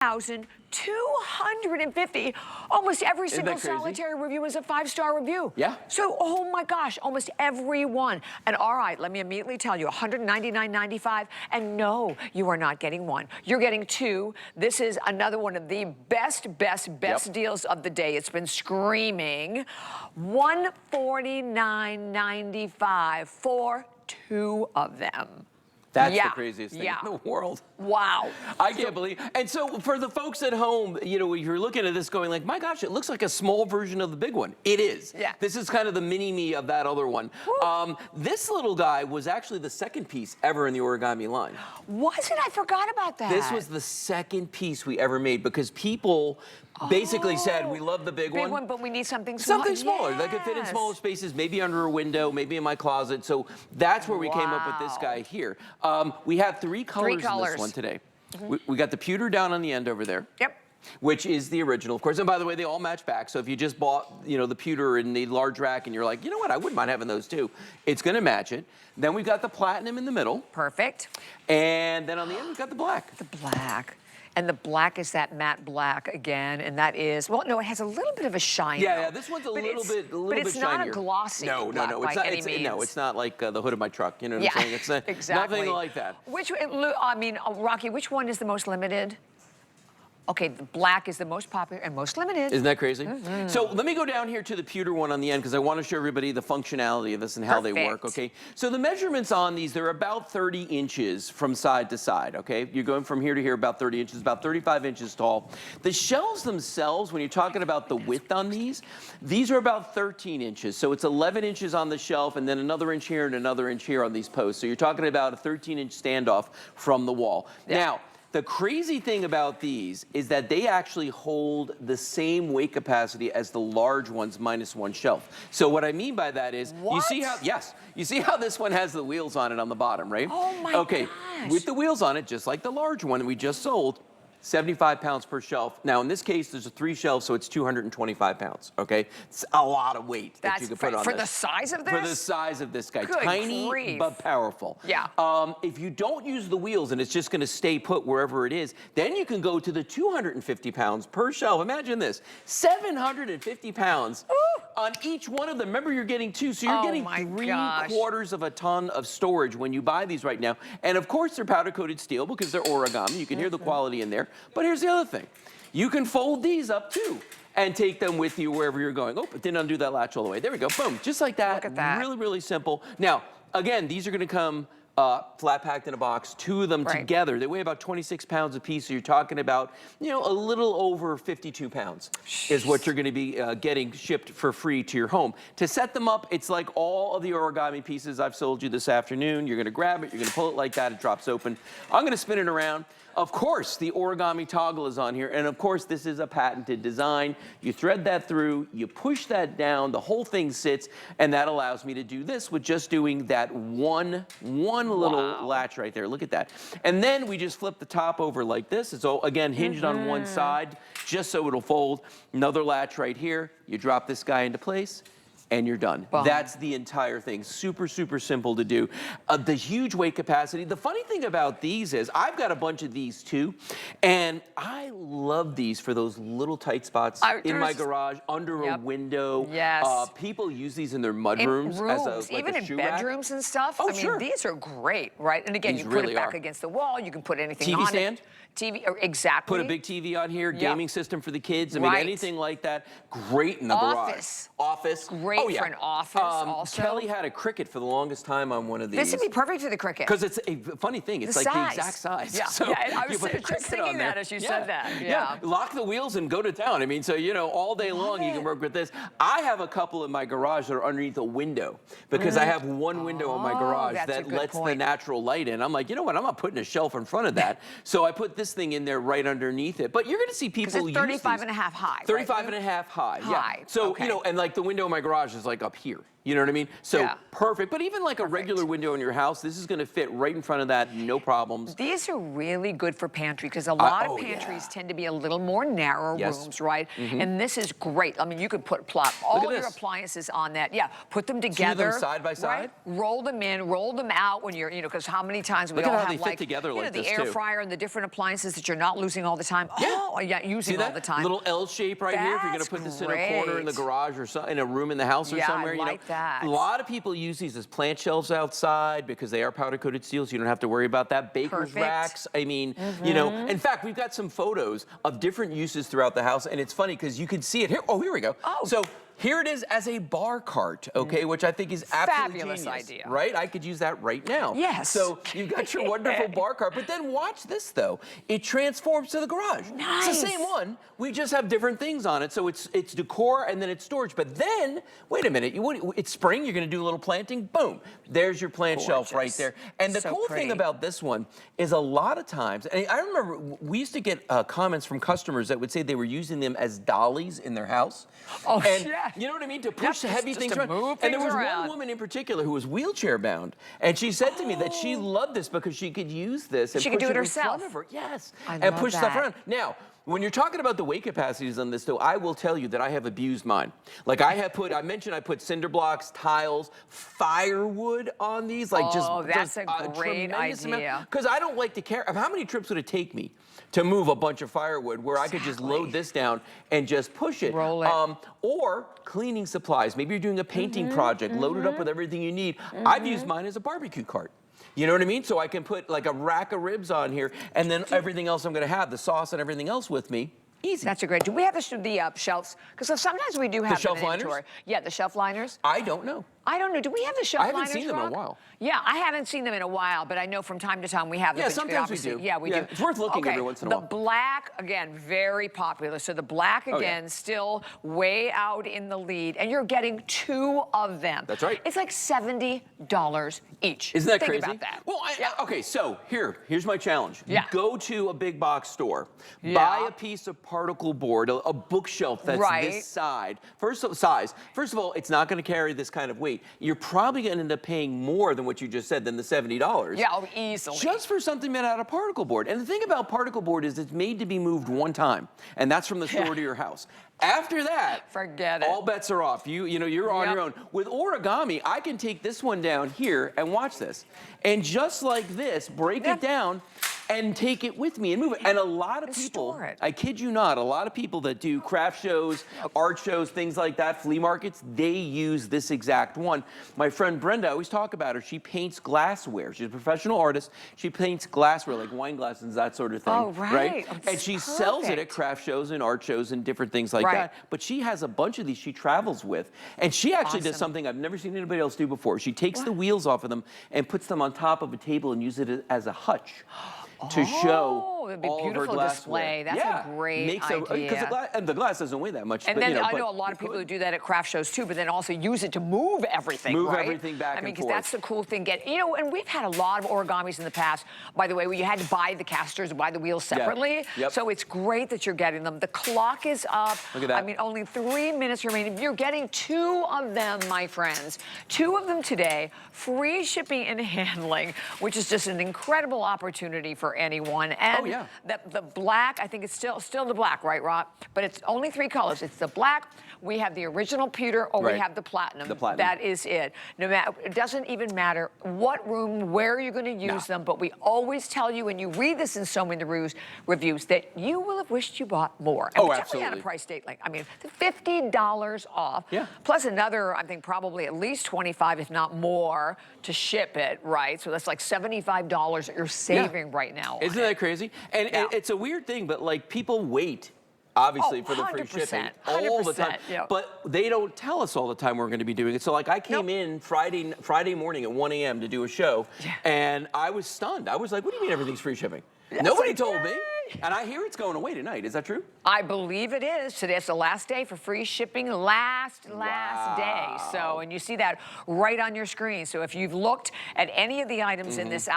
1,250. Almost every single solitary review is a 5-star review. Yeah. So, oh my gosh, almost every one. And all right, let me immediately tell you, $199.95. And no, you are not getting one. You're getting two. This is another one of the best deals of the day. It's been screaming. $149.95 for two of them. That's the craziest thing in the world. Wow. I can't believe. And so for the folks at home, you know, you're looking at this going like, my gosh, it looks like a small version of the big one. It is. Yeah. This is kind of the mini-me of that other one. This little guy was actually the second piece ever in the Origami line. Was it? I forgot about that. This was the second piece we ever made because people basically said, we love the big one. But we need something smaller. Something smaller, that could fit in smaller spaces, maybe under a window, maybe in my closet. So that's where we came up with this guy here. We have three colors in this one today. We got the pewter down on the end over there. Yep. Which is the original, of course. And by the way, they all match back. So if you just bought, you know, the pewter in the large rack and you're like, you know what, I wouldn't mind having those too, it's gonna match it. Then we've got the platinum in the middle. Perfect. And then on the end, we've got the black. The black. And the black is that matte black again, and that is, well, no, it has a little bit of a shine. Yeah, this one's a little bit shinier. But it's not a glossy No, black by any means. No, it's not like the hood of my truck. You know what I'm saying? It's exactly. Nothing like that. Rocky, which one is the most limited? Okay, the black is the most popular and most limited. Isn't that crazy? So let me go down here to the pewter one on the end because I want to show everybody the functionality of this and how they work, okay? So the measurements on these, they're about 30 inches from side to side, okay? You're going from here to here about 30 inches, about 35 inches tall. The shelves themselves, when you're talking about the width on these are about 13 inches. So it's 11 inches on the shelf and then another inch here and another inch here on these posts. So you're talking about a 13-inch standoff from the wall. Now, the crazy thing about these is that they actually hold the same weight capacity as the large ones minus one shelf. So what I mean by that is, you see how, you see how this one has the wheels on it on the bottom, right? Oh my gosh. With the wheels on it, just like the large one we just sold, 75 pounds per shelf. Now, in this case, there's 3 shelves, so it's 225 pounds, okay? It's a lot of weight that you can put on this. For the size of this? For the size of this guy. Good Tiny, grief. but powerful. Yeah. If you don't use the wheels and it's just gonna stay put wherever it is, then you can go to the 250 pounds per shelf. Imagine this, 750 pounds on each one of them. Remember, you're getting 2, so you're getting 3/4 of a ton of storage when you buy these right now. And of course, they're powder-coated steel because they're Origami. You can hear the quality in there. But here's the other thing. You can fold these up too and take them with you wherever you're going. Oh, it didn't undo that latch all the way. There we go, boom, just like that. Look at that. Really, really simple. Now, again, these are gonna come flat packed in a box, 2 of them together. They weigh about 26 pounds a piece, so you're talking about, you know, a little over 52 pounds is what you're gonna be getting shipped for free to your home. To set them up, it's like all of the Origami pieces I've sold you this afternoon. You're gonna grab it, you're gonna pull it like that, it drops open. I'm gonna spin it around. Of course, the Origami toggle is on here, and of course, this is a patented design. You thread that through, you push that down, the whole thing sits, and that allows me to do this with just doing that one little latch right there. Look at that. And then we just flip the top over like this. It's all, again, hinged on one side, just so it'll fold. Another latch right here. You drop this guy into place, and you're done. That's the entire thing. Super, super simple to do. The huge weight capacity. The funny thing about these is I've got a bunch of these too, and I love these for those little tight spots in my garage, under a window. People use these in their mudrooms as a even in bedrooms and stuff. Oh, I mean, these are great, right? And again, you put it back against the wall. You can put anything on TV stand? TV, exactly. Put a big TV on here, gaming system for the kids. I mean, anything like that, great in the garage. Office. Great for an office also. Kelly had a Cricut for the longest time on one of these. This would be perfect for the Cricut. Because it's a funny thing, it's like the exact size. So I was just thinking that as you said that. Lock the wheels and go to town. I mean, so, you know, all day long you can work with this. I have a couple in my garage that are underneath a window because I have one window in my garage that lets the natural light in. I'm like, you know what, I'm not putting a shelf in front of that. So I put this thing in there right underneath it. But you're going to see people use 35 and a half high. 35 and a half high, yeah. So, you know, and like the window in my garage is like up here. You know what I mean? So Yeah. perfect. But even like a regular window in your house, this is going to fit right in front of that, no problems. These are really good for pantry because a lot of oh, pantries yeah. tend to be a little more narrow Yes. rooms, right? And this is great. I mean, you could plop all of your appliances on that. Yeah, put them together. Side by side. Right? Roll them in, roll them out when you're, because how many times we Look all at how have they fit like, together like the this, air too. fryer and the different appliances that you're not losing all the time. Yeah. Oh, yeah, using all the time. Little L shape right here. If you're going to put this in a corner in the garage or in a room in the house or somewhere. I like that. A lot of people use these as plant shelves outside because they are powder coated steel, so you don't have to worry about that. Baker's racks. I mean, in fact, we've got some photos of different uses throughout the house, and it's funny because you can see it here. Oh, here we go. Oh. So here it is as a bar cart, okay, which I think is absolutely fabulous genius, idea. right? I could use that right now. Yes. So you've got your wonderful bar cart, but then watch this though. It transforms to the garage. Nice. It's the same one. We just have different things on it. So it's decor and then it's storage. But then, wait a minute, it's spring, you're gonna do a little planting, boom. There's your plant shelf right there. And the cool thing about this one is a lot of times, and I remember we used to get comments from customers that would say they were using them as dollies in their house. Oh, and yeah. You know what I mean? To push heavy things to around. move And there was things around. one woman in particular who was wheelchair bound. And she said to me that she loved this because she could use this and she push could do it in herself. front of her. Yes. I and love push stuff that. around. Now, when you're talking about the weight capacities on this, though, I will tell you that I have abused mine. Like I mentioned I put cinder blocks, tiles, firewood on these. Like that's a great idea. Because I don't like to carry. How many trips would it take me to move a bunch of firewood where I could just load this down and just push it? Roll it. Or cleaning supplies. Maybe you're doing a painting project, load it up with everything you need. I've used mine as a barbecue cart. You know what I mean? So I can put like a rack of ribs on here and then everything else I'm gonna have, the sauce and everything else with me. Easy. That's a great. Do we have the shelves? Because sometimes we do have The shelf inventory. liners? Yeah, the shelf liners. I don't know. I don't know. Do we have the shelf liners? I haven't seen them in a Rob? while. Yeah, I haven't seen them in a while, but I know from time to time we have them. Yeah, sometimes we do. Yeah, we do. It's worth looking every once in a while. The black, again, very popular. So the black, again, still way out in the lead. And you're getting 2 of them. That's right. It's like $70 each. Isn't that Think crazy? about that. Well, okay, so here's my challenge. Yeah. Go to a big box store, buy a piece of particle board, a bookshelf that's this size. First of all, it's not going to carry this kind of weight. You're probably going to end up paying more than what you just said, than the $70. Yeah, easily. Just for something made out of particle board. And the thing about particle board is it's made to be moved one time, and that's from the store to your house. After that, forget it. All bets are off. You're on your own. With Origami, I can take this one down here and watch this. And just like this, break it down and take it with me and move it. And a lot of people, I kid you not, a lot of people that do craft shows, art shows, things like that, flea markets, they use this exact one. My friend Brenda, I always talk about her, she paints glassware. She's a professional artist. She paints glassware, like wine glasses, that sort of thing. Oh, right. And she sells it at craft shows and art shows and different things like that. But she has a bunch of these she travels with. And she actually does something I've never seen anybody else do before. She takes the wheels off of them and puts them on top of a table and uses it as a hutch. To show it'd be all beautiful of her glassware. display. That's a great idea. Because the glass doesn't weigh that much. And then I know a lot of people who do that at craft shows too, but then also use it to move everything, Move everything back and forth. I mean, because that's the cool thing. And we've had a lot of Origamis in the past, by the way, where you had to buy the casters, buy the wheels separately. So it's great that you're getting them. The clock is up. Look at that. I mean, only 3 minutes remaining. You're getting 2 of them, my friends. 2 of them today. Free shipping and handling, which is just an incredible opportunity for anyone. And the black, I think it's still the black, right, Rob? But it's only 3 colors. It's the black, we have the original pewter, or we have the platinum. The platinum. That is it. No matter, it doesn't even matter what room, where you're going to use them, but we always tell you, and you read this in so many reviews, that you will have wished you bought more. And particularly on a price date, like, I mean, $50 off, plus another, I think probably at least $25, if not more, to ship it, right? So that's like $75 that you're saving right now. Isn't that crazy? And it's a weird thing, but like people wait, obviously, for the free shipping all the time. But they don't tell us all the time we're going to be doing it. So like I came in Friday morning at 1 a.m. to do a show, and I was stunned. I was like, what do you mean everything's free shipping? Nobody told me. And I hear it's going away tonight. Is that true? I believe it is. Today's the last day for free shipping. Last day. So, and you see that right on your screen. So if you've looked at any of the items in this